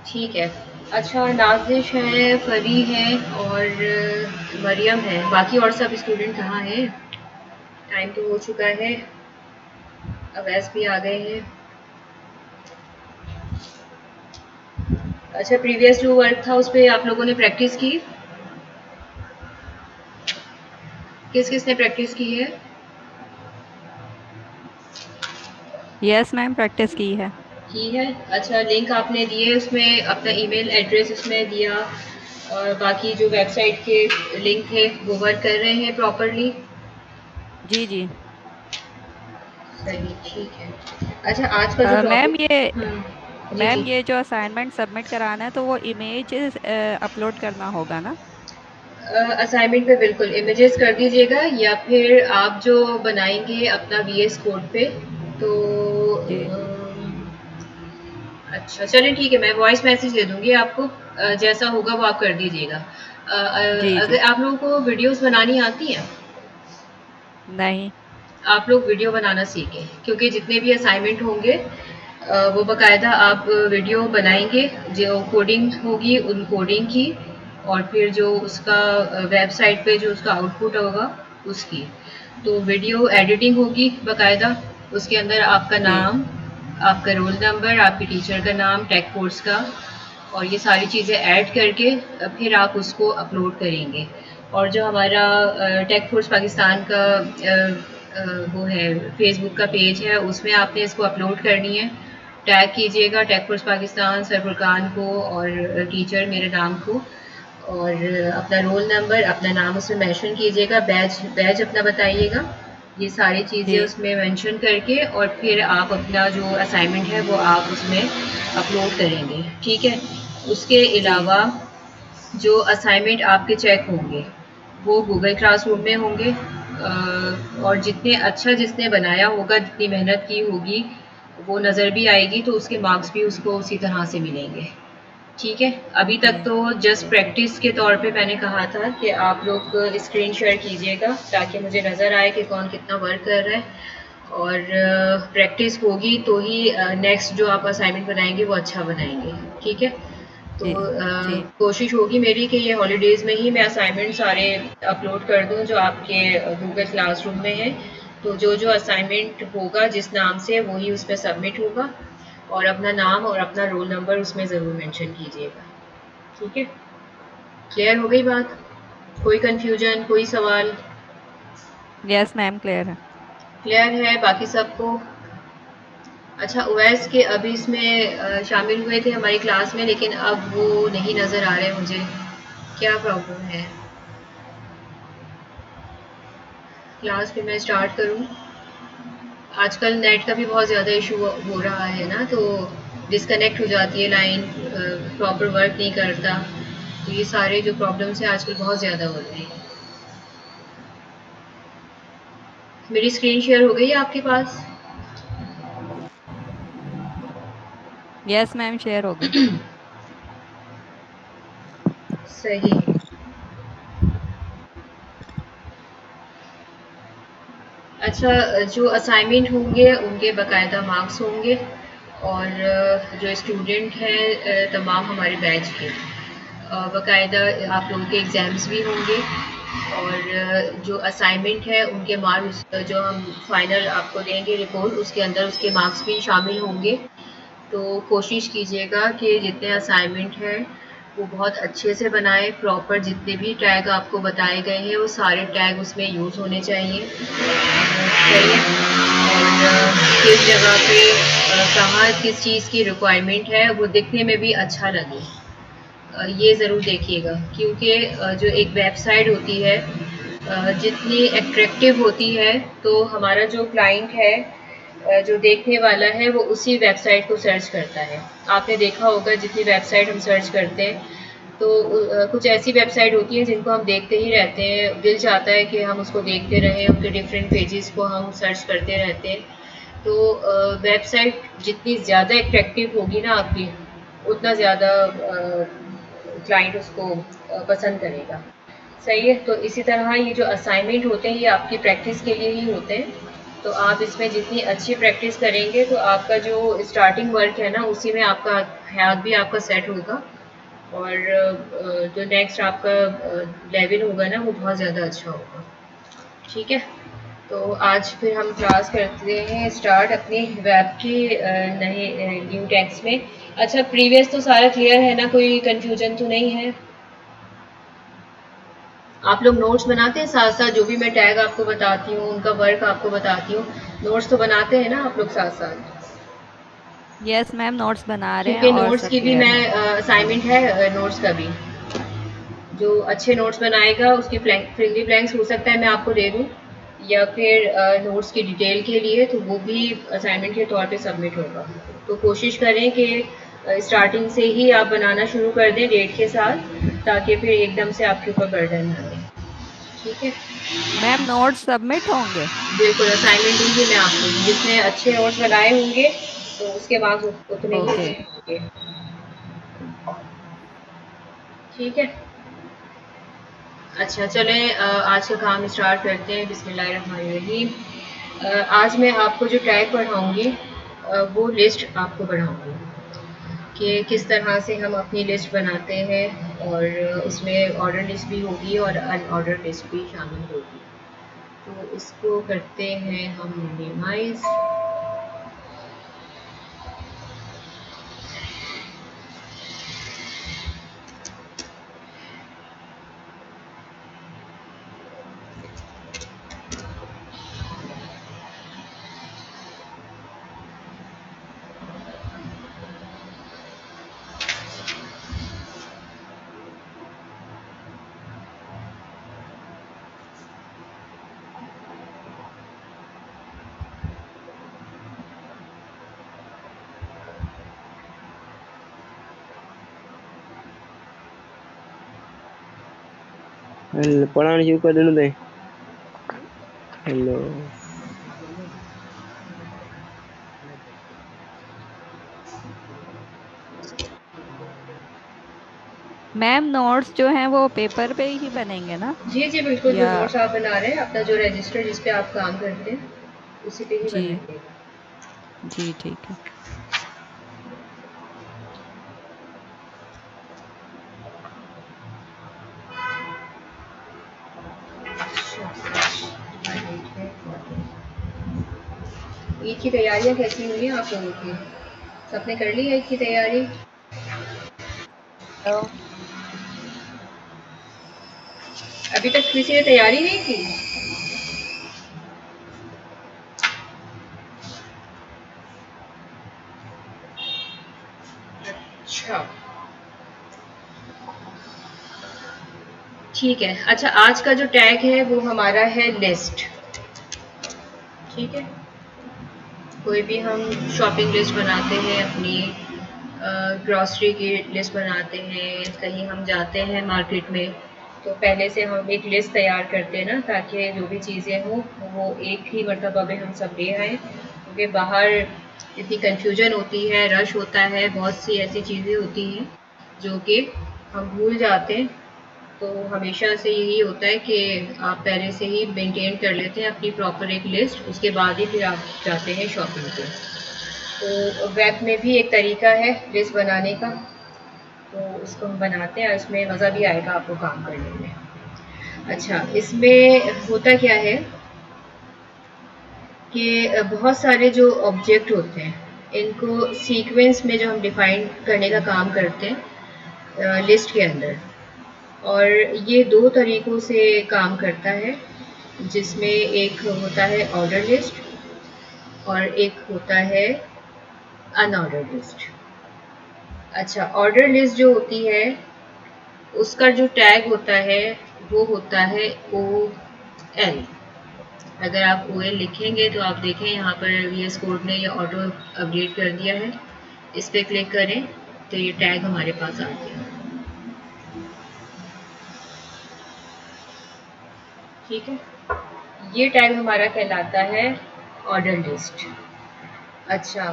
ठीक है। अच्छा, नाज़िश है, फ़री है और मरियम है। बाकी और सब स्टूडेंट कहाँ हैं? टाइम तो हो चुका है। अवैस भी आ गए हैं। अच्छा, प्रीवियस जो वर्क था उस पे आप लोगों ने प्रैक्टिस की? किस-किस ने प्रैक्टिस की है? यस मैम, प्रैक्टिस की है। की है। अच्छा, लिंक आपने दिए, उसमें अपना ईमेल एड्रेस उसमें दिया और बाकी जो वेबसाइट के लिंक थे वो वर्क कर रहे हैं प्रॉपरली? जी जी। सही, ठीक है। अच्छा, आज का जो मैम टॉपिक। ये जी, मैम जी। ये जो असाइनमेंट सबमिट कराना है तो वो इमेज अपलोड करना होगा ना? असाइनमेंट पे बिल्कुल इमेजेस कर दीजिएगा या फिर आप जो बनाएंगे अपना वीएस कोड पे। तो जी अच्छा, चलिए ठीक है, मैं वॉइस मैसेज दे दूंगी आपको। जैसा होगा वो आप कर दीजिएगा। जी जी। अगर आप लोगों को वीडियोस बनानी आती हैं? नहीं। आप लोग वीडियो बनाना सीखें क्योंकि जितने भी असाइनमेंट होंगे वो बकायदा आप वीडियो बनाएंगे। जो कोडिंग होगी उन कोडिंग की और फिर जो उसका वेबसाइट पे जो उसका आउटपुट होगा उसकी। तो वीडियो एडिटिंग होगी बकायदा। उसके अंदर आपका जी नाम, आपका रोल नंबर, आपके टीचर का नाम, टेक कोर्स का और ये सारी चीज़ें ऐड करके फिर आप उसको अपलोड करेंगे। और जो हमारा टेक फोर्स पाकिस्तान का वो है, फेसबुक का पेज है, उसमें आपने इसको अपलोड करनी है। टैग कीजिएगा tech force Pakistan, sir Furqan को और टीचर मेरे नाम को और अपना रोल नंबर, अपना नाम उसमें मेंशन कीजिएगा, बैच बैच अपना बताइएगा। ये सारी चीज़ें जी उसमें मेंशन करके और फिर आप अपना जो असाइनमेंट है वो आप उसमें अपलोड करेंगे, ठीक है? उसके जी अलावा जो असाइनमेंट आपके चेक होंगे वो गूगल क्लासरूम में होंगे। और जितने अच्छा जिसने बनाया होगा, जितनी मेहनत की होगी, वो नज़र भी आएगी तो उसके मार्क्स भी उसको उसी तरह से मिलेंगे। ठीक है। अभी तक जी तो जस्ट प्रैक्टिस के तौर पे मैंने कहा था कि आप लोग स्क्रीन शेयर कीजिएगा ताकि मुझे नज़र आए कि कौन कितना वर्क कर रहा है और प्रैक्टिस होगी तो ही नेक्स्ट जो आप असाइनमेंट बनाएंगे वो अच्छा बनाएंगे। ठीक है। तो जी जी कोशिश होगी मेरी कि ये हॉलीडेज़ में ही मैं असाइनमेंट सारे अपलोड कर दूं जो आपके गूगल क्लासरूम में है। तो जो जो असाइनमेंट होगा जिस नाम से वही उस पर सबमिट होगा और अपना नाम और अपना रोल नंबर उसमें ज़रूर मेंशन कीजिएगा। ठीक है। क्लियर हो गई बात? कोई कन्फ्यूजन, कोई सवाल? यस मैम, क्लियर है। क्लियर है बाकी सबको? अच्छा, उवैस के अभी इसमें शामिल हुए थे हमारी क्लास में लेकिन अब वो नहीं नज़र आ रहे मुझे। क्या प्रॉब्लम है? क्लास फिर मैं स्टार्ट करूँ? आजकल नेट का भी बहुत ज़्यादा इशू हो रहा है ना, तो डिस्कनेक्ट हो जाती है लाइन, प्रॉपर वर्क नहीं करता। तो ये सारे जो प्रॉब्लम्स हैं आजकल बहुत ज़्यादा हो रहे हैं। मेरी स्क्रीन शेयर हो गई है आपके पास? यस मैम, शेयर हो गई। सही। अच्छा, जो असाइनमेंट होंगे उनके बाकायदा मार्क्स होंगे और जो स्टूडेंट हैं तमाम हमारे बैच के बाकायदा आप लोगों के एग्ज़ाम्स भी होंगे और जो असाइनमेंट है उनके मार्क्स जो हम फाइनल आपको देंगे रिपोर्ट उसके अंदर उसके मार्क्स भी शामिल होंगे। तो कोशिश कीजिएगा कि जितने असाइनमेंट हैं वो बहुत अच्छे से बनाएं, प्रॉपर जितने भी टैग आपको बताए गए हैं वो सारे टैग उसमें यूज़ होने चाहिए। करें और किस जगह पे कहाँ किस चीज़ की रिक्वायरमेंट है वो दिखने में भी अच्छा लगे। ये ज़रूर देखिएगा क्योंकि जो एक वेबसाइट होती है जितनी अट्रैक्टिव होती है तो हमारा जो क्लाइंट है जो देखने वाला है वो उसी वेबसाइट को सर्च करता है। आपने देखा होगा जितनी वेबसाइट हम सर्च करते हैं तो कुछ ऐसी वेबसाइट होती हैं जिनको हम देखते ही रहते हैं, दिल चाहता है कि हम उसको देखते रहें, उनके डिफरेंट पेजेस को हम सर्च करते रहते हैं। तो वेबसाइट जितनी ज़्यादा अट्रैक्टिव होगी ना आपकी उतना ज़्यादा क्लाइंट उसको पसंद करेगा। सही है। तो इसी तरह ये जो असाइनमेंट होते हैं ये आपकी प्रैक्टिस के लिए ही होते हैं तो आप इसमें जितनी अच्छी प्रैक्टिस करेंगे तो आपका जो स्टार्टिंग वर्क है ना उसी में आपका हाथ भी आपका सेट होगा और जो नेक्स्ट आपका लेवल होगा ना वो बहुत ज़्यादा अच्छा होगा। ठीक है, तो आज फिर हम क्लास करते हैं स्टार्ट अपनी वेब के नए न्यू टैक्स में। अच्छा, प्रीवियस तो सारा क्लियर है ना, कोई कंफ्यूजन तो नहीं है? आप लोग नोट्स बनाते हैं साथ साथ, जो भी मैं टैग आपको बताती हूँ उनका वर्क आपको बताती हूँ, नोट्स तो बनाते हैं ना आप लोग साथ साथ? यस मैम, नोट्स बना रहे हैं क्योंकि और नोट्स सब की भी क्लियर मैं है। असाइनमेंट है, नोट्स का भी। जो अच्छे नोट्स बनाएगा उसकी फ्रिंगली ब्लैंक्स हो सकता है मैं आपको दे दूँ, या फिर नोट्स की डिटेल के लिए तो वो भी असाइनमेंट के तौर पे सबमिट होगा। तो कोशिश करें कि स्टार्टिंग से ही आप बनाना शुरू कर दें डेट के साथ, ताकि फिर एकदम से आपके ऊपर बर्डन ना आए। ठीक है, मैम नोट्स सबमिट होंगे? बिल्कुल असाइनमेंट दूंगी मैं आपको, जिसने अच्छे नोट्स बनाए होंगे तो उसके मार्क्स उतने ही ओके। होंगे। ठीक है, अच्छा चलें, आज का काम स्टार्ट करते हैं। बिस्मिल्लाहिर्रहमानिर्रहीम। आज मैं आपको जो टैग पढ़ाऊँगी वो लिस्ट आपको पढ़ाऊँगी कि किस तरह से हम अपनी लिस्ट बनाते हैं, और उसमें ऑर्डर लिस्ट भी होगी और अनऑर्डर लिस्ट भी शामिल होगी। तो इसको करते हैं हम मिनिमाइज। पढ़ाना शुरू कर देना दे। हेलो, मैम नोट्स जो हैं वो पेपर पे ही बनेंगे ना? जी जी बिल्कुल, जो या नोट्स आप बना रहे हैं अपना जो रजिस्टर जिस पे आप काम करते हैं उसी पे ही जी, बनाइएगा। जी ठीक है। ईद की तैयारियां कैसी हुई हैं आप लोगों की? सबने कर ली है ईद की तैयारी? हेलो। अभी तक किसी ने तैयारी नहीं की? अच्छा, ठीक है। अच्छा, आज का जो टैग है वो हमारा है लिस्ट। ठीक है, कोई भी हम शॉपिंग लिस्ट बनाते हैं अपनी, ग्रॉसरी की लिस्ट बनाते हैं, कहीं हम जाते हैं मार्केट में तो पहले से हम एक लिस्ट तैयार करते हैं ना, ताकि जो भी चीज़ें हों वो एक ही मरतबा में हम सब ले आएँ, क्योंकि बाहर इतनी कन्फ्यूजन होती है, रश होता है, बहुत सी ऐसी चीज़ें होती हैं जो कि हम भूल जाते हैं। तो हमेशा से यही होता है कि आप पहले से ही मेंटेन कर लेते हैं अपनी प्रॉपर एक लिस्ट, उसके बाद ही फिर आप जाते हैं शॉपिंग पे। तो वेब में भी एक तरीका है लिस्ट बनाने का, तो उसको हम बनाते हैं और इसमें मज़ा भी आएगा आपको काम करने में। अच्छा, इसमें होता क्या है कि बहुत सारे जो ऑब्जेक्ट होते हैं इनको सीक्वेंस में जो हम डिफाइन करने का काम करते हैं लिस्ट के अंदर, और ये दो तरीक़ों से काम करता है, जिसमें एक होता है ऑर्डर लिस्ट और एक होता है अनऑर्डर लिस्ट। अच्छा, ऑर्डर लिस्ट जो होती है उसका जो टैग होता है वो होता है ओ एल। अगर आप ओ एल लिखेंगे तो आप देखें यहाँ पर वी एस कोड ने ये ऑटो अपडेट कर दिया है, इस पर क्लिक करें तो ये टैग हमारे पास आ गया। ठीक है, ये टैग हमारा कहलाता है ऑर्डर लिस्ट। अच्छा,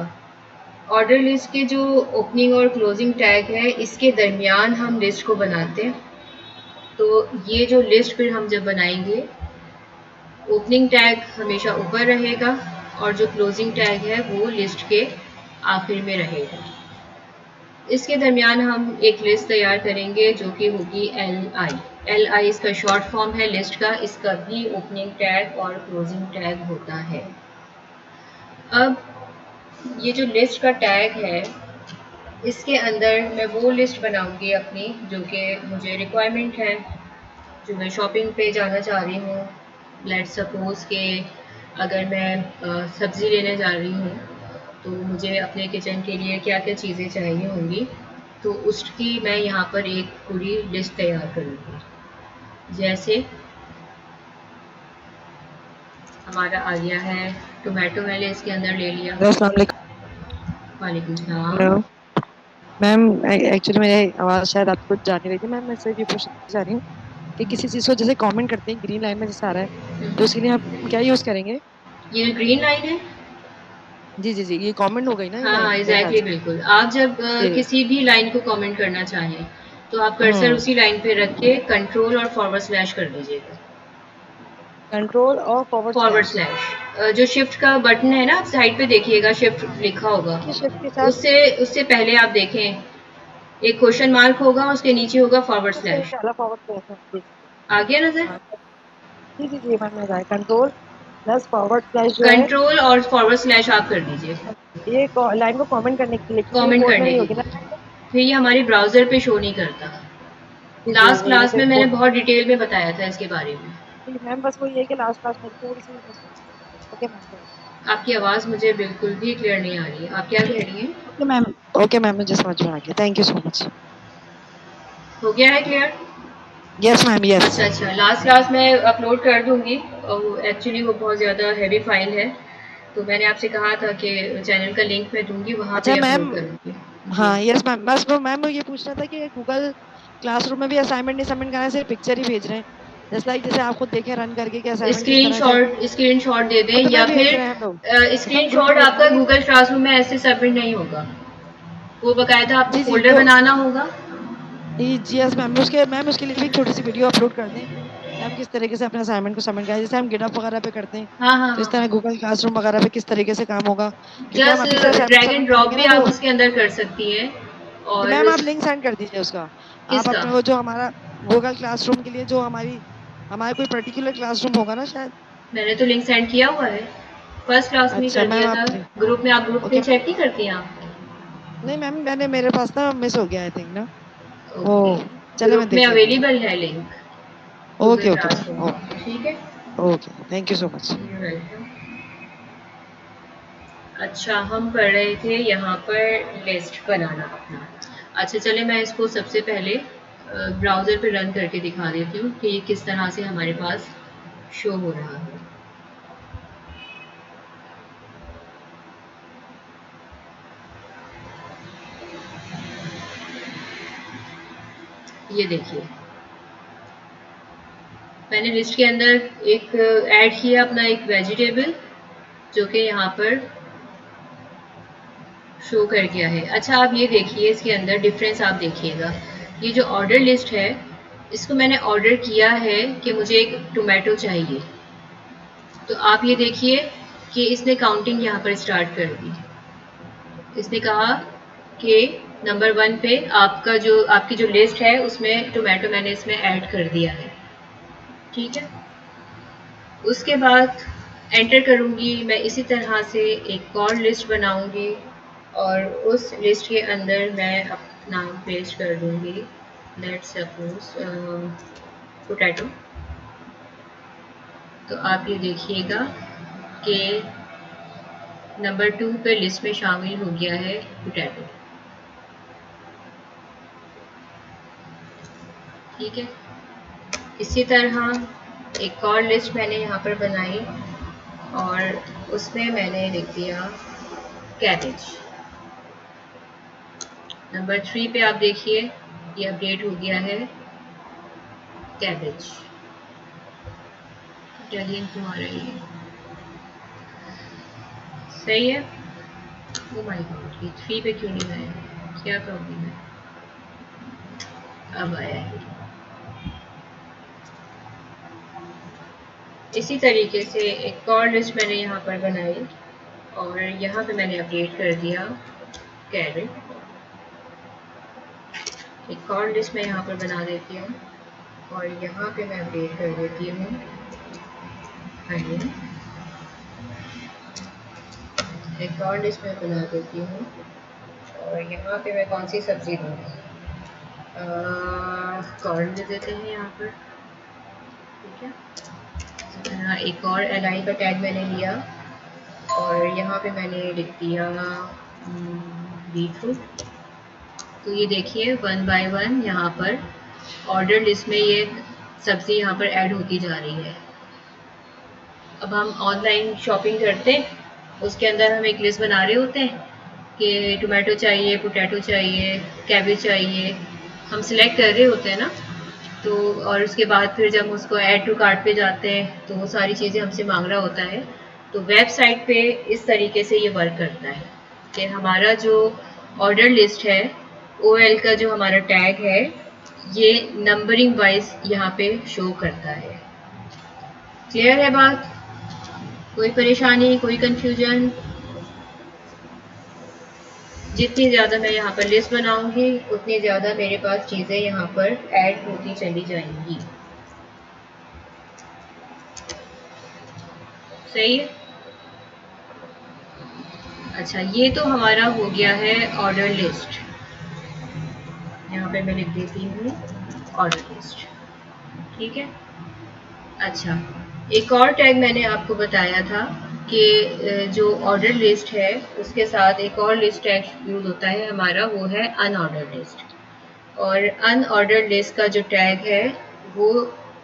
ऑर्डर लिस्ट के जो ओपनिंग और क्लोजिंग टैग है इसके दरमियान हम लिस्ट को बनाते हैं। तो ये जो लिस्ट फिर हम जब बनाएंगे ओपनिंग टैग हमेशा ऊपर रहेगा और जो क्लोजिंग टैग है वो लिस्ट के आखिर में रहेगा। इसके दरमियान हम एक लिस्ट तैयार करेंगे जो कि होगी एल आई। एल आई इसका शॉर्ट फॉर्म है लिस्ट का, इसका भी ओपनिंग टैग और क्लोजिंग टैग होता है। अब ये जो लिस्ट का टैग है इसके अंदर मैं वो लिस्ट बनाऊंगी अपनी जो कि मुझे रिक्वायरमेंट है, जो मैं शॉपिंग पे जाना चाह रही हूँ। लेट सपोज के अगर मैं सब्ज़ी लेने जा रही हूँ तो मुझे अपने किचन के लिए क्या क्या चीज़ें चाहिए होंगी, तो उसकी मैं यहाँ पर एक पूरी लिस्ट तैयार करूँगी। जैसे हमारा आ गया है टोमेटो, मैंने इसके अंदर ले लिया। हेलो, अस्सलाम वालेकुम। वालेकुम सलाम। हेलो मैम, एक्चुअली मेरी आवाज़ शायद आपको कुछ जा नहीं रही थी। मैम मैं सिर्फ ये पूछना चाह रही हूँ कि किसी चीज़ को जैसे कमेंट करते हैं ग्रीन लाइन में जैसे आ रहा है, तो उसके लिए हम क्या यूज़ करेंगे? ये ग्रीन लाइन है। जी जी जी, ये कमेंट हो गई ना ये हाँ हाँ लाइन मेरे ख्याल एग्जैक्टली से। बिल्कुल। आप जब जी। किसी भी लाइन को कमेंट करना चाहें तो आप कर्सर हम्म। उसी लाइन पे रख के कंट्रोल और फॉरवर्ड स्लैश कर दीजिएगा। कंट्रोल और फॉरवर्ड फॉरवर्ड स्लैश। स्लैश जो शिफ्ट का बटन है ना, आप साइड पे देखिएगा शिफ्ट लिखा होगा। देखिए शिफ्ट के साथ उससे उससे पहले आप देखें एक क्वेश्चन मार्क होगा, उसके नीचे होगा फॉरवर्ड उससे स्लैश। पहला फॉरवर्ड स्लैश है। जी जी आ गया नजर? हाँ, जी जी जी मैम, मेरा कंट्रोल प्लस फॉरवर्ड स्लैश जो है। कंट्रोल और फॉरवर्ड स्लैश आप कर दीजिए ये लाइन को कमेंट करने के लिए, क्योंकि ये कमेंट कोड में करने नहीं के होगी ना। लिए। फिर ये हमारे ब्राउजर पे शो नहीं करता। जी जी लास्ट वही क्लास मुझे में मैंने कोड। बहुत डिटेल में बताया था इसके बारे में। जी मैम, बस वो ये है कि लास्ट क्लास में थोड़ी सी मिस हुई। Okay ma'am. आपकी आवाज़ मुझे बिल्कुल भी क्लियर नहीं आ रही है, आप क्या कह रही हैं? Okay ma'am. ओके मैम, मुझे समझ में आ गया। Thank you so much. हो गया है क्लियर? Yes ma'am, yes. अच्छा अच्छा, लास्ट क्लास मैं अपलोड कर दूंगी। एक्चुअली वो बहुत ज़्यादा हैवी फाइल है, तो मैंने आपसे कहा था कि चैनल का लिंक मैं दूंगी, वहाँ अच्छा पे मैम। अपलोड करूंगी। जी। हाँ यस मैम, बस वो मैम ये पूछना था कि गूगल क्लासरूम में भी असाइनमेंट नहीं सबमिट करना है, सिर्फ पिक्चर ही भेज रहे हैं। जैसे आप खुद देखें रन करके कि असाइनमेंट किस तरह से स्क्रीन शॉट दे दें ग्रुप या में भेज फिर रहे हैं हम लोग। स्क्रीन हम ग्रुप में शॉट भेज रहे आपका हैं लेकिन। गूगल क्लासरूम में ऐसे सबमिट नहीं होगा, वो बकायदा आपको जी जी फोल्डर तो बनाना होगा। जी यस मैम, उसके लिए भी एक छोटी सी वीडियो अपलोड कर दें कि हम किस तरीके से अपने असाइनमेंट को सबमिट करें, जैसे हम गिटहब वगैरह पे करते हैं। हाँ हाँ तो इस हाँ। तरह गूगल क्लासरूम वगैरह पे किस तरीके से काम होगा, क्योंकि हम जस्ट अभी से assignment drag and submit drop करेंगे भी ना आप तो। उसके अंदर कर सकती हैं। जी और मैम, आप लिंक सेंड कर दीजिए उसका। आप किसका? अपने वो जो हमारा गूगल क्लासरूम के लिए जो हमारे कोई पर्टिकुलर क्लासरूम होगा ना शायद। मैंने तो लिंक सेंड किया हुआ है, फर्स्ट क्लास में ही अच्छा कर मैम, दिया था। आप ग्रुप में, आप ग्रुप ओके में मैम। चेक नहीं करती हैं आप? नहीं मैम, मेरे पास ना मिस हो गया आई थिंक ना। ओ, ओके। चले ग्रुप मैं में देख लेती हूँ। अवेलेबल है link Google okay okay ma'am, classroom okay. का, ठीक है। Okay, thank you so much. Welcome. अच्छा, हम पढ़ रहे थे यहाँ पर लिस्ट बनाना अपना। अच्छा चले मैं इसको सबसे पहले ब्राउज़र पे रन करके दिखा देती हूँ कि ये किस तरह से हमारे पास शो हो रहा है। ये देखिए, मैंने लिस्ट के अंदर एक ऐड किया अपना एक वेजिटेबल, जो कि यहाँ पर शो कर गया है। अच्छा आप ये देखिए, इसके अंदर डिफरेंस आप देखिएगा। ये जो ऑर्डर लिस्ट है, इसको मैंने ऑर्डर किया है कि मुझे एक टोमेटो चाहिए, तो आप ये देखिए कि इसने काउंटिंग यहाँ पर स्टार्ट कर दी। इसने कहा कि नंबर 1 पे आपकी जो लिस्ट है उसमें टोमेटो मैंने इसमें ऐड कर दिया है, ठीक है। उसके बाद एंटर करूँगी मैं, इसी तरह से एक और लिस्ट बनाऊँगी और उस लिस्ट के अंदर मैं अपना पेस्ट कर दूँगी, लेट्स सपोज पोटैटो। तो आप ये देखिएगा कि नंबर 2 पे लिस्ट में शामिल हो गया है पोटैटो, ठीक है। इसी तरह एक और लिस्ट मैंने यहाँ पर बनाई और उसमें मैंने लिख दिया कैबेज। नंबर 3 पे आप देखिए ये अपडेट हो गया है कैबेज। इटालियन क्यों आ रही है? सही है। ओ माय गॉड, ये 3 पे क्यों नहीं आया? क्या प्रॉब्लम है? अब आया है। इसी तरीके से एक और लिस्ट मैंने यहाँ पर बनाई और यहाँ पे मैंने अपडेट कर दिया कैरेट। एक और लिस्ट मैं यहाँ पर बना देती हूँ और यहाँ पे मैं अपडेट कर देती हूँ अनियन। एक और लिस्ट मैं बना देती हूँ और यहाँ पे मैं कौन सी सब्ज़ी दूँगी, कॉर्न दे देते हैं यहाँ पर। ठीक है, एक और LI का टैग मैंने लिया और यहाँ पे मैंने लिख दिया बीटरूट। तो ये देखिए 1 बाय 1 यहाँ पर ऑर्डर लिस्ट में ये सब्ज़ी यहाँ पर ऐड होती जा रही है। अब हम ऑनलाइन शॉपिंग करते हैं, उसके अंदर हम एक लिस्ट बना रहे होते हैं कि टोमेटो चाहिए, पोटैटो चाहिए, कैबेज चाहिए, हम सिलेक्ट कर रहे होते हैं ना। तो और उसके बाद फिर जब उसको ऐड टू कार्ट पे जाते हैं तो वो सारी चीज़ें हमसे मांग रहा होता है। तो वेबसाइट पे इस तरीके से ये वर्क करता है कि हमारा जो ऑर्डर लिस्ट है, OL का जो हमारा टैग है, ये नंबरिंग वाइज यहाँ पे शो करता है। क्लियर है बात? कोई परेशानी, कोई कंफ्यूजन? जितनी ज़्यादा मैं यहाँ पर लिस्ट बनाऊंगी उतनी ज़्यादा मेरे पास चीज़ें यहाँ पर ऐड होती चली जाएंगी। सही है? अच्छा, ये तो हमारा हो गया है ऑर्डर लिस्ट। यहाँ पे मैं लिख देती हूँ ऑर्डर लिस्ट। ठीक है। अच्छा, एक और टैग मैंने आपको बताया था कि जो ऑर्डर लिस्ट है उसके साथ एक और लिस्ट टैग यूज होता है हमारा, वो है अनऑर्डर लिस्ट। और अनऑर्डर लिस्ट का जो टैग है वो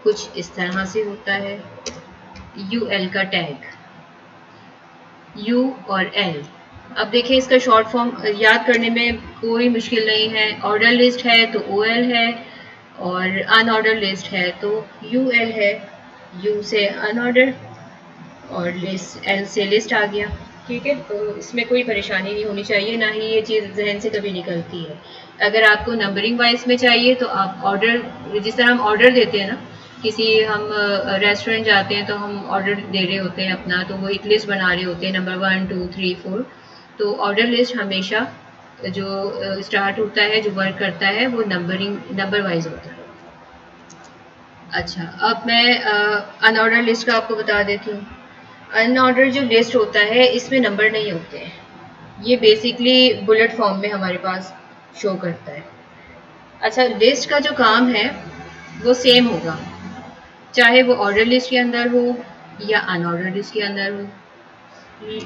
कुछ इस तरह से होता है, UL का टैग, U और L। अब देखिए इसका शॉर्ट फॉर्म याद करने में कोई मुश्किल नहीं है। ऑर्डर लिस्ट है तो OL है और अनऑर्डर लिस्ट है तो UL है। U से अनऑर्डर और लिस्ट, L से लिस्ट आ गया। ठीक है, तो इसमें कोई परेशानी नहीं होनी चाहिए, ना ही ये चीज़ जहन से कभी निकलती है। अगर आपको नंबरिंग वाइज में चाहिए तो आप ऑर्डर, जिस तरह हम ऑर्डर देते हैं ना, किसी हम रेस्टोरेंट जाते हैं तो हम ऑर्डर दे रहे होते हैं अपना, तो वो एक लिस्ट बना रहे होते हैं नंबर 1 2 3 4। तो ऑर्डर लिस्ट हमेशा जो स्टार्ट होता है, जो वर्क करता है, वो नंबर वाइज होता है। अच्छा, अब मैं अनऑर्डर लिस्ट का आपको बता देती हूँ। अनऑर्डर जो लिस्ट होता है इसमें नंबर नहीं होते हैं, ये बेसिकली बुलेट फॉर्म में हमारे पास शो करता है। अच्छा, लिस्ट का जो काम है वो सेम होगा, चाहे वो ऑर्डर लिस्ट के अंदर हो या अनऑर्डर लिस्ट के अंदर हो।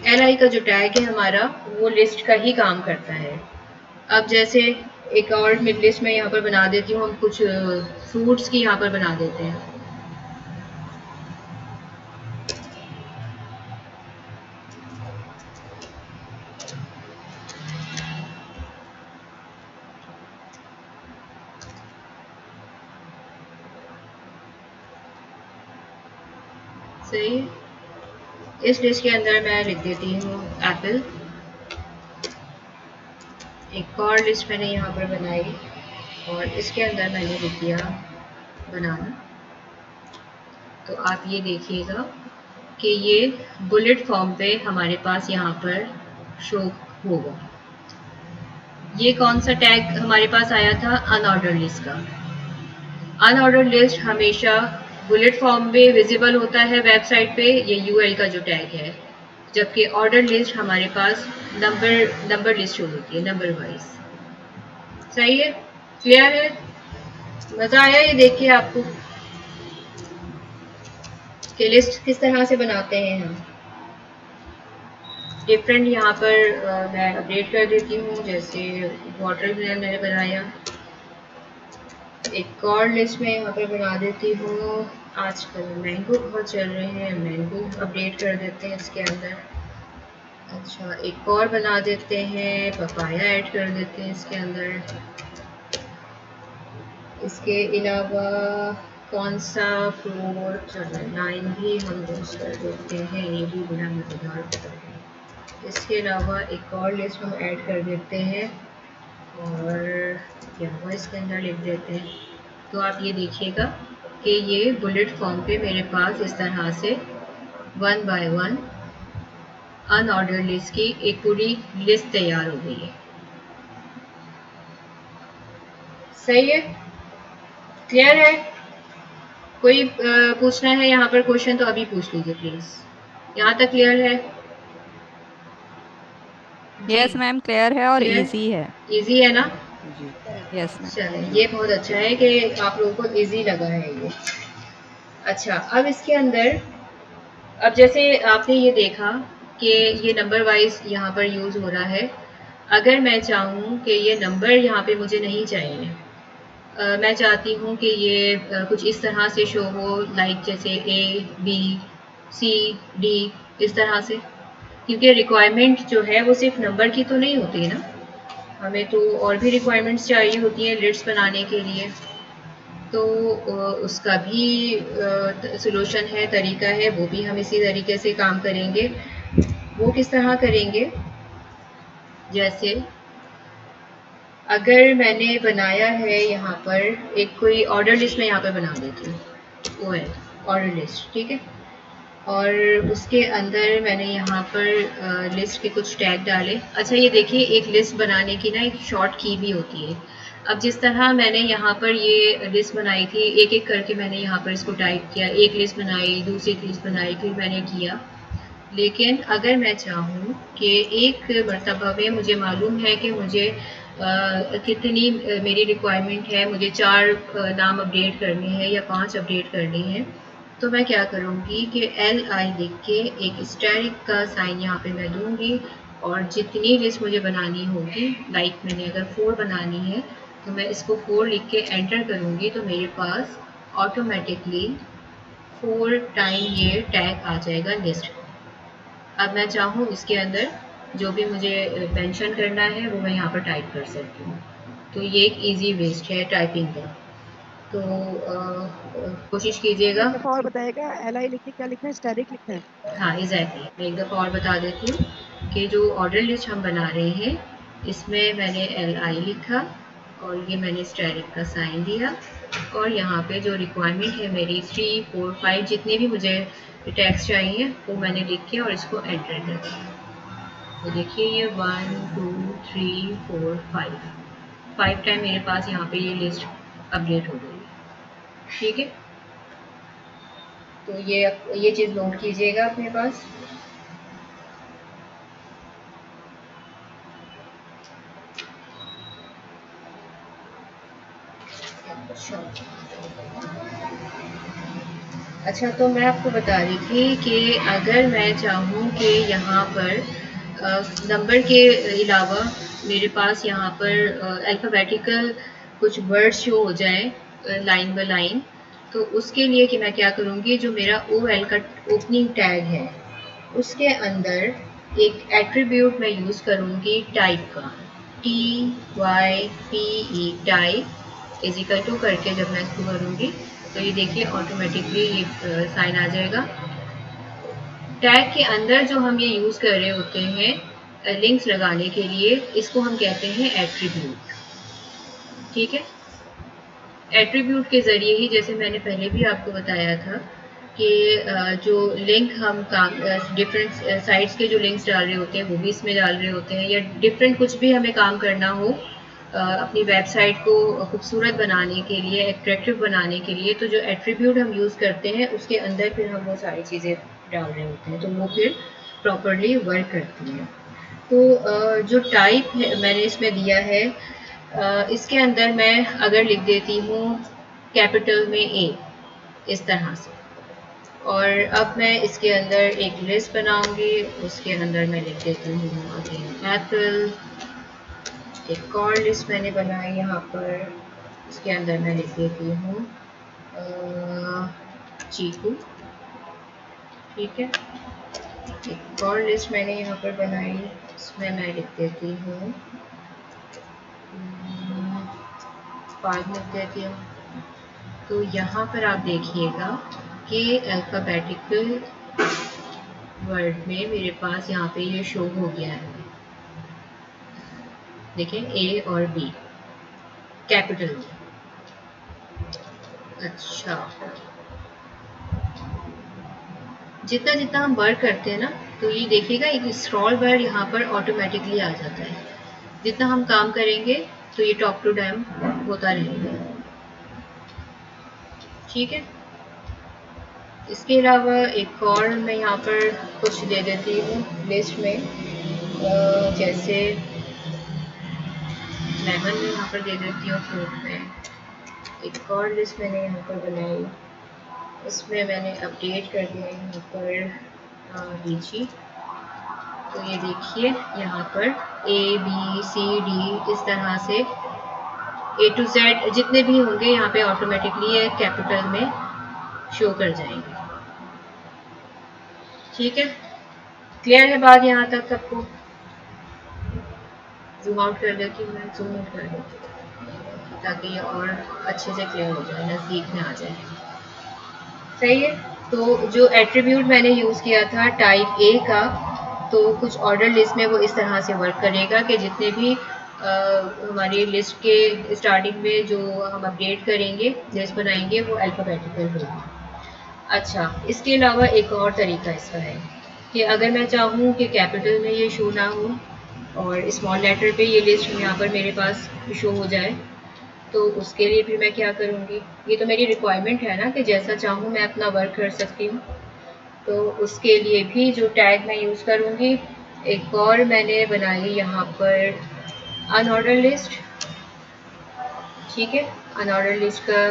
LI का जो टैग है हमारा वो लिस्ट का ही काम करता है। अब जैसे एक और लिस्ट में यहाँ पर बना देती हूँ, हम कुछ फ्रूट्स की यहाँ पर बना देते हैं। सही है, इस लिस्ट के अंदर मैं लिख देती हूँ एप्पल। एक और लिस्ट मैंने यहाँ पर बनाई और इसके अंदर मैंने लिख दिया बनाना। तो आप ये देखिएगा कि ये बुलेट फॉर्म पे हमारे पास यहाँ पर शो होगा। ये कौन सा टैग हमारे पास आया था? अनऑर्डर लिस्ट का। अनऑर्डर लिस्ट हमेशा बुलेट फॉर्म में विजिबल होता है वेबसाइट पे, ये UL का जो टैग है, जबकि ऑर्डर लिस्ट हमारे पास नंबर लिस्ट होती है, नंबर वाइज। सही है? क्लियर है? मज़ा आया ये देख के आपको कि लिस्ट किस तरह से बनाते हैं हम? डिफरेंट यहाँ पर मैं अपडेट कर देती हूँ, जैसे वाटरमेलन मैंने बनाया। एक और लिस्ट में यहाँ पर बना देती हूँ, आजकल मैंगो बहुत चल रहे हैं, मैंगो अपडेट कर देते हैं इसके अंदर। अच्छा, एक और बना देते हैं, पपाया ऐड कर देते हैं इसके अंदर। इसके अलावा कौन सा फ्रूट, चलो लाइन भी हम यूज़ कर देते हैं, ये भी बड़ा मज़ेदार होता है। इसके अलावा एक और लिस्ट हम ऐड कर देते हैं और क्या वो इसके अंदर लिख देते हैं। तो आप ये देखिएगा कि ये बुलेट फॉर्म पे मेरे पास इस तरह से 1 बाय 1 अनऑर्डर्ड लिस्ट की एक पूरी लिस्ट तैयार हो गई है। सही है, क्लियर है? कोई पूछना है यहाँ पर क्वेश्चन तो अभी पूछ लीजिए प्लीज। यहाँ तक क्लियर है? जी, यस मैम, क्लियर है और क्लियर, इजी है। इजी है ना? जी। Yes ma'am. चलें, ये बहुत अच्छा है कि आप लोगों को इजी लगा है ये। अच्छा, अब इसके अंदर, अब जैसे आपने ये देखा कि ये नंबर वाइज यहाँ पर यूज़ हो रहा है। अगर मैं चाहूँ कि ये नंबर यहाँ पे मुझे नहीं चाहिए, मैं चाहती हूँ कि ये कुछ इस तरह से शो हो, लाइक जैसे ए बी सी डी, इस तरह से, क्योंकि रिक्वायरमेंट जो है वो सिर्फ नंबर की तो नहीं होती ना, हमें तो और भी रिक्वायरमेंट्स चाहिए होती हैं लिस्ट्स बनाने के लिए। तो उसका भी सॉल्यूशन है, तरीका है, वो भी हम इसी तरीके से काम करेंगे। वो किस तरह करेंगे? जैसे अगर मैंने बनाया है यहाँ पर एक कोई ऑर्डर लिस्ट, मैं यहाँ पर बना देती हूँ, वो है ऑर्डर लिस्ट, ठीक है। और उसके अंदर मैंने यहाँ पर लिस्ट के कुछ टैग डाले। अच्छा, ये देखिए, एक लिस्ट बनाने की ना एक शॉर्ट की भी होती है। अब जिस तरह मैंने यहाँ पर ये लिस्ट बनाई थी, एक एक करके मैंने यहाँ पर इसको टाइप किया, एक लिस्ट बनाई, दूसरी लिस्ट बनाई, फिर मैंने किया। लेकिन अगर मैं चाहूँ कि एक मरतबा में मुझे मालूम है कि मुझे कितनी मेरी रिक्वायरमेंट है, मुझे 4 नाम अपडेट करने हैं या 5 अपडेट करने हैं, तो मैं क्या करूँगी कि एल आई लिख के एक स्टैरिक का साइन यहाँ पे मैं दूँगी, और जितनी लिस्ट मुझे बनानी होगी, लाइक मैंने अगर 4 बनानी है तो मैं इसको 4 लिख के एंटर करूँगी, तो मेरे पास ऑटोमेटिकली 4 टाइम ये टैग आ जाएगा लिस्ट। अब मैं चाहूँ इसके अंदर जो भी मुझे मेंशन करना है वो मैं यहाँ पर टाइप कर सकती हूँ। तो ये एक इजी वेस्ट है टाइपिंग का। तो कोशिश कीजिएगा। एक दफा और बताएगा, एल आई लिख के क्या लिखना है, स्टैटिक लिखना है? हाँ, एग्जैक्टली, मैं एक दफ़ा और बता देती हूँ कि जो ऑर्डर लिस्ट हम बना रहे हैं इसमें मैंने एल आई लिखा, और ये मैंने स्टैटिक का साइन दिया, और यहाँ पे जो रिक्वायरमेंट है मेरी 3 4 5 जितने भी मुझे टैक्स चाहिए वो मैंने लिख के और इसको एंटर कर दिया। तो देखिए ये 1 2 3 4 5 टाइम मेरे पास यहाँ पे ये लिस्ट अपडेट हो गई है, ठीक है। तो ये चीज़ नोट कीजिएगा अपने पास। अच्छा, अच्छा, तो मैं आपको बता रही थी कि अगर मैं चाहूँ कि यहाँ पर नंबर के अलावा मेरे पास यहाँ पर अल्फ़ाबेटिकल कुछ वर्ड्स शो हो जाएं लाइन बाय लाइन, तो उसके लिए कि मैं क्या करूँगी, जो मेरा ओ एल का ओपनिंग टैग है उसके अंदर एक एट्रीब्यूट मैं यूज़ करूँगी टाइप का, T Y P E, type is equal to करके जब मैं इसको करूँगी तो ये देखिए ऑटोमेटिकली ये साइन आ जाएगा। टैग के अंदर जो हम ये यूज़ कर रहे होते हैं लिंक्स लगाने के लिए, इसको हम कहते हैं एट्रीब्यूट, ठीक है। एट्रीब्यूट के ज़रिए ही, जैसे मैंने पहले भी आपको बताया था कि जो लिंक हम काम डिफरेंट साइट्स के जो लिंक्स डाल रहे होते हैं वो भी इसमें डाल रहे होते हैं, या डिफरेंट कुछ भी हमें काम करना हो अपनी वेबसाइट को खूबसूरत बनाने के लिए, एट्रैक्टिव बनाने के लिए, तो जो एट्रीब्यूट हम यूज़ करते हैं उसके अंदर फिर हम वो सारी चीज़ें डाल रहे होते हैं, तो वो फिर प्रॉपरली वर्क करती हैं। तो जो टाइप है मैंने इसमें दिया है, इसके अंदर मैं अगर लिख देती हूँ कैपिटल में ए, इस तरह से, और अब मैं इसके अंदर एक लिस्ट बनाऊंगी, उसके अंदर मैं लिख देती हूँ अगेन एप्पल। एक और लिस्ट मैंने बनाई यहाँ पर, इसके अंदर मैं लिख देती हूँ चीकू, ठीक है। एक और लिस्ट मैंने यहाँ पर बनाई, इसमें मैं लिख देती हूँ 5 लिख देती हूँ। तो यहाँ पर आप देखिएगा कि अल्फ़ाबेटिकल वर्ड में मेरे पास यहाँ पे ये शो हो गया है, देखें ए और बी कैपिटल में। अच्छा, जितना जितना हम वर्क करते हैं ना, तो ये देखिएगा एक स्क्रॉल बार यहाँ पर ऑटोमेटिकली आ जाता है। जितना हम काम करेंगे तो ये टॉप टू डैम होता रहेगा। ठीक है, इसके अलावा एक और मैं यहाँ पर कुछ दे देती हूँ लिस्ट में, जैसे लेमन में यहाँ पर दे देती हूँ फ्रूट में। एक और लिस्ट मैंने यहाँ पर बनाई, उसमें मैंने अपडेट कर दिया यहाँ पर लीची। तो ये देखिए यहाँ पर ए बी सी डी इस तरह से ए टू जेड जितने भी होंगे यहाँ पे ऑटोमेटिकली ये कैपिटल में शो कर जाएंगे। ठीक है, क्लियर है बात यहाँ तक सबको? जूम आउट कर देती हूँ, मैं जूम आउट कर देती हूँ ताकि ये और अच्छे से क्लियर हो जाए, नज़दीक में आ जाए। सही है, तो जो एट्रीब्यूट मैंने यूज़ किया था टाइप ए का, तो कुछ ऑर्डर लिस्ट में वो इस तरह से वर्क करेगा कि जितने भी हमारी लिस्ट के स्टार्टिंग में जो हम अपडेट करेंगे, लिस्ट बनाएंगे, वो अल्फ़ाबेटिकल होगी। अच्छा, इसके अलावा एक और तरीका इसका है कि अगर मैं चाहूँ कि कैपिटल में ये शो ना हो और स्मॉल लेटर पे ये लिस्ट यहाँ पर मेरे पास शो हो जाए, तो उसके लिए भी मैं क्या करूँगी, ये तो मेरी रिक्वायरमेंट है ना कि जैसा चाहूँ मैं अपना वर्क कर सकती हूँ। तो उसके लिए भी जो टैग मैं यूज़ करूँगी, एक और मैंने बनाई यहाँ पर अनऑर्डर लिस्ट। ठीक है, अनऑर्डर लिस्ट का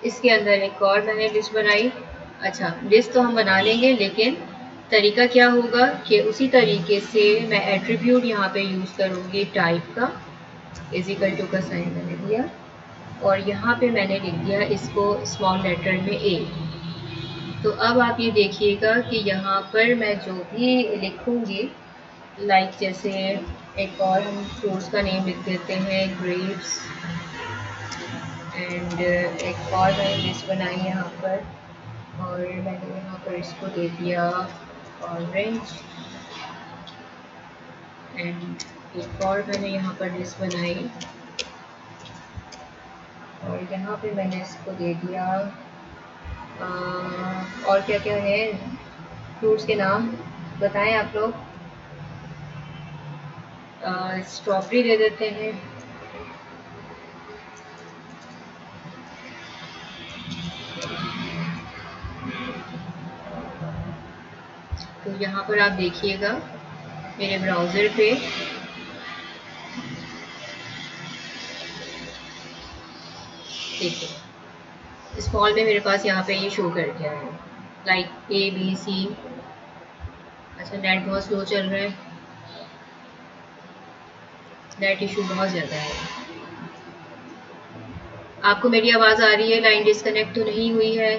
इसके अंदर एक और मैंने लिस्ट बनाई। अच्छा, लिस्ट तो हम बना लेंगे, लेकिन तरीका क्या होगा कि उसी तरीके से मैं एट्रीब्यूट यहाँ पे यूज़ करूँगी टाइप का, इजिकल टू का साइन मैंने दिया और यहाँ पे मैंने लिख दिया इसको स्मॉल लेटर में ए। तो अब आप ये देखिएगा कि यहाँ पर मैं जो भी लिखूँगी, लाइक जैसे एक और हम फ्रूट्स का नेम लिख देते हैं, ग्रेप्स, एंड एक और मैंने लिस्ट बनाई यहाँ पर और मैंने यहाँ पर इसको दे दिया ऑरेंज, एंड एक और मैंने यहाँ पर लिस्ट बनाई और यहाँ पे मैंने इसको दे दिया और क्या क्या है फ्रूट्स के नाम बताएं आप लोग। स्ट्रॉबेरी दे देते हैं, तो यहाँ पर आप देखिएगा मेरे ब्राउज़र पे देखिए स्मॉल में मेरे पास यहाँ पे ये शो कर गया है, लाइक ए बी सी। अच्छा, नेट बहुत स्लो चल रहा है, नेट इशू बहुत ज़्यादा है। आपको मेरी आवाज़ आ रही है? लाइन डिस्कनेक्ट तो नहीं हुई है?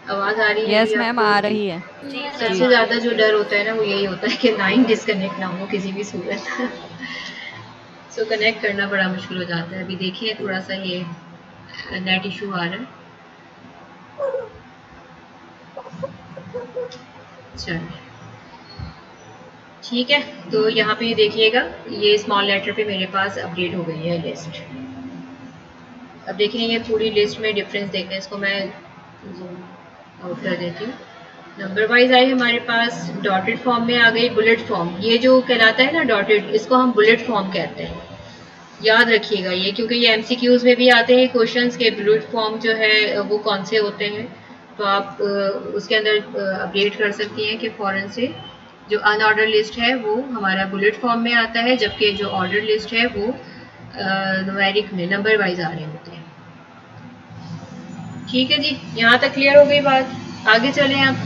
आवाज़ आ रही है यस मेरी मैम, आपको? आ रही है सबसे जी। ज़्यादा जो डर होता है ना, वो यही होता है कि लाइन डिस्कनेक्ट ना हो किसी भी सूरत। सो कनेक्ट करना बड़ा मुश्किल हो जाता है। अभी देखिए थोड़ा सा ये नेट इशू आ रहा है। चलिए ठीक है, तो यहाँ पे देखिएगा ये स्मॉल लेटर पे मेरे पास अपडेट हो गई है लिस्ट। अब देखिए ये पूरी लिस्ट में डिफरेंस देखें, इसको मैं जूम आउट कर देती हूँ। नंबर वाइज आई हमारे पास, डॉटेड फॉर्म में आ गई, बुलेट फॉर्म, ये जो कहलाता है ना डॉटेड, इसको हम बुलेट फॉर्म कहते हैं। याद रखिएगा ये, क्योंकि ये एमसीक्यूज में भी आते हैं क्वेश्चंस के बुलेट फॉर्म जो है वो कौन से होते हैं, तो आप उसके अंदर अपडेट कर सकती हैं कि फ़ौरन से जो अनऑर्डर लिस्ट है वो हमारा बुलेट फॉर्म में आता है, जबकि जो ऑर्डर लिस्ट है वो न्यूमेरिक में नंबर वाइज आ रहे होते हैं। ठीक है जी, यहाँ तक क्लियर हो गई बात, आगे चलें आप।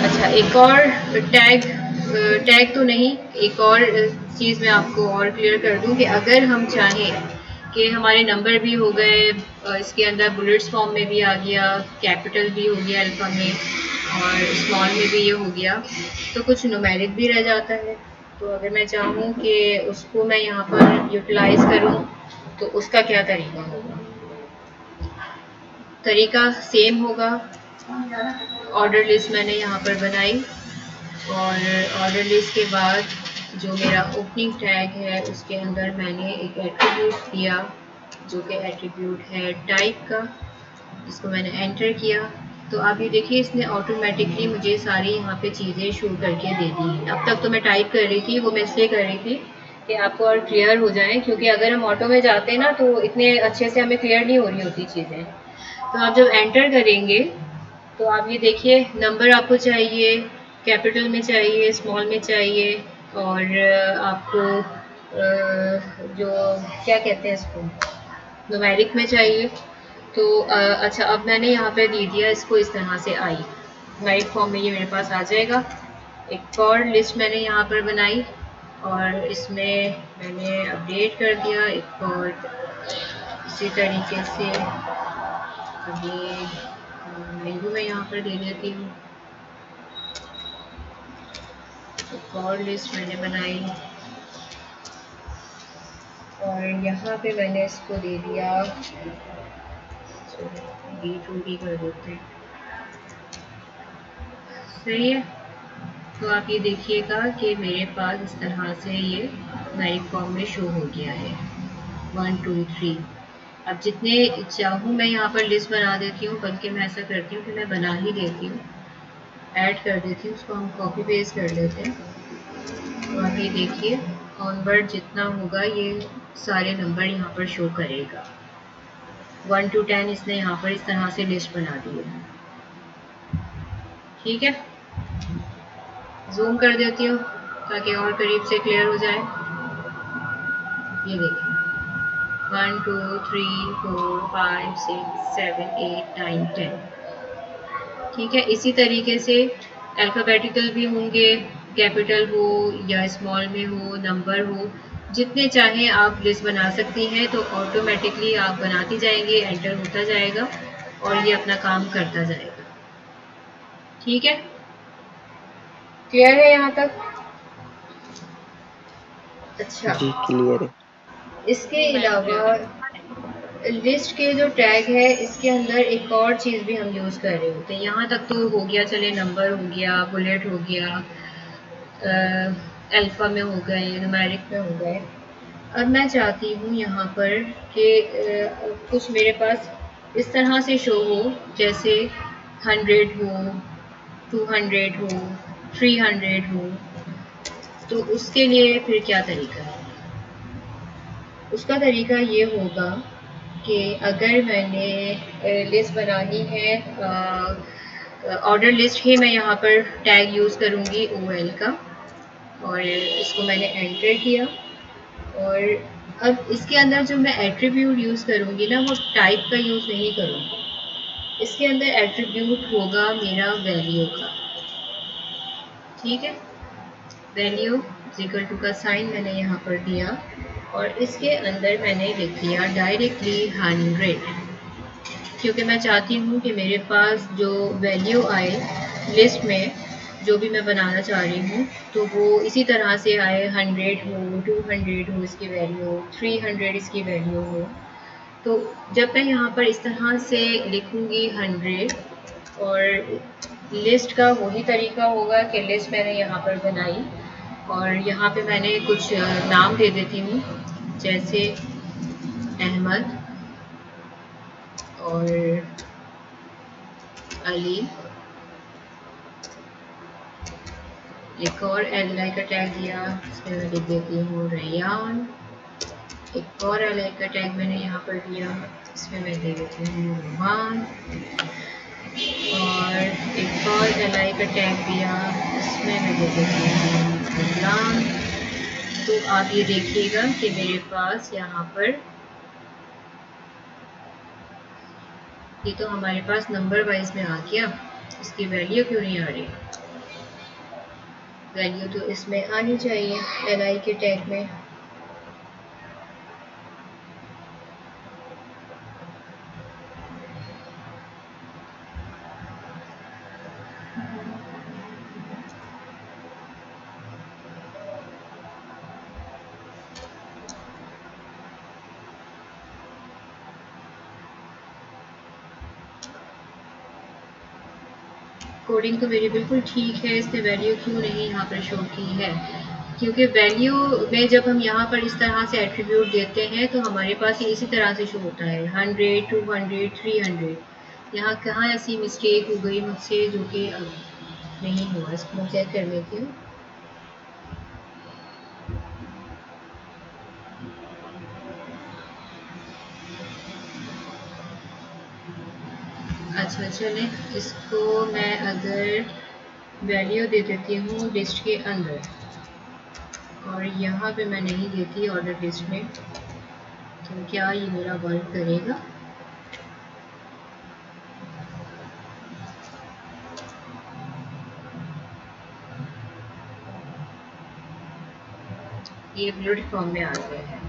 अच्छा, एक और टैग तो नहीं, एक और चीज़ मैं आपको और क्लियर कर दूं कि अगर हम चाहें कि हमारे नंबर भी हो गए, इसके अंदर बुलेट्स फॉर्म में भी आ गया, कैपिटल भी हो गया अल्फ़ा में और स्मॉल में भी ये हो गया, तो कुछ न्यूमेरिक भी रह जाता है। तो अगर मैं चाहूँ कि उसको मैं यहाँ पर यूटिलाइज़ करूँ, तो उसका क्या तरीका होगा? तरीका सेम होगा। ऑर्डर लिस्ट मैंने यहाँ पर बनाई और ऑर्डर लिस्ट के बाद जो मेरा ओपनिंग टैग है उसके अंदर मैंने एक एट्रीब्यूट दिया, जो कि एट्रीब्यूट है टाइप का। इसको मैंने एंटर किया तो आप ये देखिए इसने ऑटोमेटिकली मुझे सारी यहाँ पे चीज़ें शो करके दे दी हैं। अब तक तो मैं टाइप कर रही थी, वो मैं इसलिए कर रही थी कि आपको और क्लियर हो जाए, क्योंकि अगर हम ऑटो में जाते हैं ना तो इतने अच्छे से हमें क्लियर नहीं हो रही होती चीज़ें। तो आप जब एंटर करेंगे तो आप ये देखिए नंबर आपको चाहिए, कैपिटल में चाहिए, स्मॉल में चाहिए, और आपको जो क्या कहते हैं इसको, न्यूमेरिक में चाहिए। तो अच्छा, अब मैंने यहाँ पे दे दिया इसको इस तरह से आई न्यूमेरिक फॉर्म में, ये मेरे पास आ जाएगा। एक और लिस्ट मैंने यहाँ पर बनाई और इसमें मैंने अपडेट कर दिया एक और इसी तरीके से। अब ये वैल्यू मैं यहाँ पर दे देती हूँ। एक और लिस्ट मैंने बनाई और यहाँ पे मैंने इसको दे दिया, B2B कर देते हैं, सही है। तो आप ये देखिएगा कि मेरे पास इस तरह से ये न्यूमेरिक फॉर्म में शो हो गया है 1 2 3। अब जितने चाहूँ मैं यहाँ पर लिस्ट बना देती हूँ, बल्कि मैं ऐसा करती हूँ कि मैं बना ही देती हूँ, ऐड कर देती हूँ, उसको हम कॉपी पेस्ट कर लेते हैं। तो आप ये देखिए ऑनवर्ड जितना होगा ये सारे नंबर यहाँ पर शो करेगा। 1 to 10 इसने यहाँ पर इस तरह से लिस्ट बना दी है, ठीक है। जूम कर देती हूँ ताकि और करीब से क्लियर हो जाए। ये देखिए 1 2 3 4 5 6 7 8 9 10, ठीक है। इसी तरीके से अल्फ़ाबेटिकल भी होंगे, कैपिटल हो या स्मॉल में हो, नंबर हो, जितने चाहें आप लिस्ट बना सकती हैं। तो ऑटोमेटिकली आप बनाती जाएंगे, एंटर होता जाएगा और ये अपना काम करता जाएगा, ठीक है। क्लियर है यहाँ तक? अच्छा, जी क्लियर है। इसके वेरी अलावा क्लियर है। लिस्ट के जो टैग है इसके अंदर एक और चीज़ भी हम यूज़ कर रहे होते हैं। यहाँ तक तो हो गया, चले नंबर हो गया, बुलेट हो गया, अल्फ़ा में हो गए, न्यूमेरिक में हो गए। अब मैं चाहती हूँ यहाँ पर कि कुछ मेरे पास इस तरह से शो हो, जैसे 100 हो, 200 हो, 300 हो। तो उसके लिए फिर क्या तरीका है? उसका तरीका ये होगा कि अगर मैंने लिस्ट बनानी है, ऑर्डर लिस्ट ही मैं यहाँ पर टैग यूज़ करूँगी OL का, और इसको मैंने एंटर किया। और अब इसके अंदर जो मैं एट्रीब्यूट यूज़ करूँगी ना, वो टाइप का यूज़ नहीं करूँगी। इसके अंदर एट्रीब्यूट होगा मेरा वैल्यू का, ठीक है। वैल्यू इक्वल टू का साइन मैंने यहाँ पर दिया और इसके अंदर मैंने लिख दिया डायरेक्टली 100, क्योंकि मैं चाहती हूँ कि मेरे पास जो वैल्यू आए लिस्ट में, जो भी मैं बनाना चाह रही हूँ, तो वो इसी तरह से आए, 100 हो, 200 हो इसकी वैल्यू, 300 इसकी वैल्यू हो। तो जब मैं यहाँ पर इस तरह से लिखूँगी 100, और लिस्ट का वही तरीका होगा कि लिस्ट मैंने यहाँ पर बनाई और यहाँ पे मैंने कुछ नाम दे देती हूँ, जैसे अहमद और अली। एक और LI का टैग दिया, इसमें मैं लिख देती हूँ रैयान। एक और LI का टैग मैंने यहाँ पर दिया, इसमें मैं दे देती हूँ रुमान। और एक और LI का टैग दिया, इसमें मैं दे देती हूँ इमरान। तो आप ये देखिएगा कि मेरे पास यहाँ पर ये तो हमारे पास नंबर वाइज में आ गया। इसकी वैल्यू क्यों नहीं आ रही? वैल्यू तो इसमें आनी चाहिए LI के टैग में। कोडिंग तो मेरी बिल्कुल ठीक है, इसने वैल्यू क्यों नहीं यहाँ पर शो की है? क्योंकि वैल्यू में जब हम यहाँ पर इस तरह से एट्रीब्यूट देते हैं तो हमारे पास ये इसी तरह से शो होता है 100, 200, 300। यहाँ कहाँ ऐसी मिस्टेक हो गई मुझसे जो कि अब नहीं हुआ, इसको मैं चेक कर लेती हूँ। अच्छा चलें, इसको मैं अगर वैल्यू दे देती हूँ लिस्ट के अंदर और यहाँ पे मैं नहीं देती ऑर्डर लिस्ट में, तो क्या ये मेरा वर्क करेगा? ये अपलोड फॉर्म में आ गया है।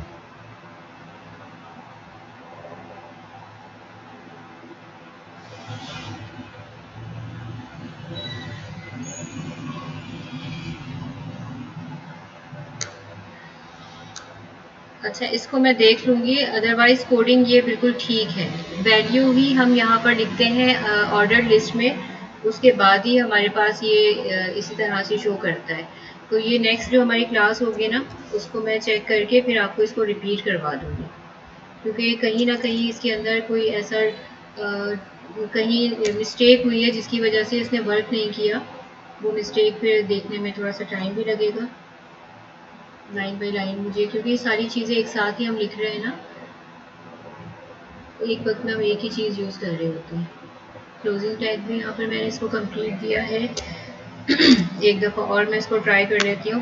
अच्छा, इसको मैं देख लूँगी, अदरवाइज़ कोडिंग ये बिल्कुल ठीक है। वैल्यू ही हम यहाँ पर लिखते हैं ऑर्डर लिस्ट में, उसके बाद ही हमारे पास ये इसी तरह से शो करता है। तो ये नेक्स्ट जो हमारी क्लास होगी ना, उसको मैं चेक करके फिर आपको इसको रिपीट करवा दूँगी, क्योंकि कहीं न कहीं इसके अंदर कोई ऐसा कहीं मिस्टेक हुई है जिसकी वजह से इसने वर्क नहीं किया। वो मिस्टेक फिर देखने में थोड़ा सा टाइम भी लगेगा, लाइन बाई लाइन मुझे, क्योंकि सारी चीज़ें एक साथ ही हम लिख रहे हैं ना, तो एक वक्त में हम एक ही चीज़ यूज़ कर रहे होते हैं। क्लोजिंग टैग भी यहाँ पर मैंने इसको कंप्लीट दिया है। एक दफ़ा और मैं इसको ट्राई कर लेती हूँ।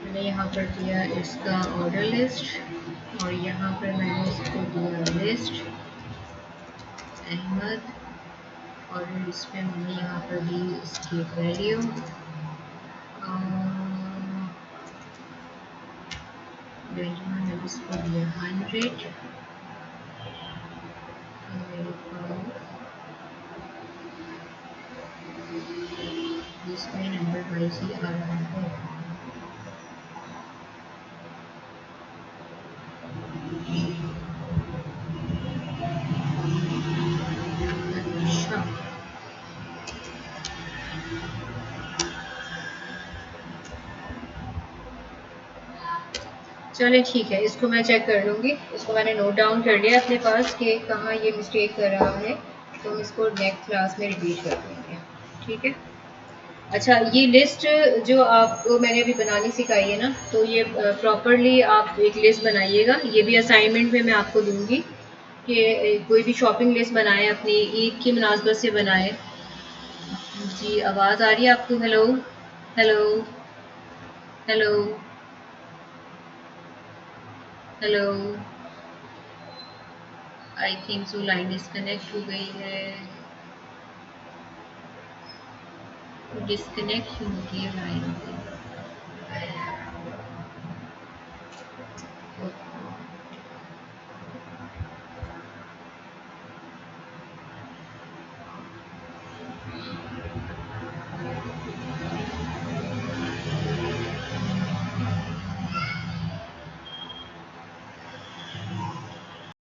मैंने यहाँ पर दिया इसका ऑर्डर लिस्ट और यहाँ पर मैंने इसको दिया लिस्ट अहमद, ऑर्डर लिस्ट में मैंने यहाँ पर दी इसकी वैल्यू मैंने इसको दिया 100। मेरे पास इसमें नंबर वाइज ही आ रहा है। अच्छा, चलें ठीक है, इसको मैं चेक कर लूँगी। इसको मैंने नोट डाउन कर लिया अपने पास कि कहाँ ये मिस्टेक कर रहा है, तो हम इसको नेक्स्ट क्लास में रिपीट कर देंगे। ठीक है। अच्छा, ये लिस्ट जो आपको मैंने अभी बनानी सिखाई है ना, तो ये प्रॉपरली आप एक लिस्ट बनाइएगा। ये भी असाइनमेंट में मैं आपको दूँगी कि कोई भी शॉपिंग लिस्ट बनाएँ, अपनी ईद की मुनासबत से बनाएँ। जी, आवाज़ आ रही है आपको? Hello, hello, hello, hello. I think so line disconnect हो गई है। डिस्कनेक्ट क्यों होती है लाइन?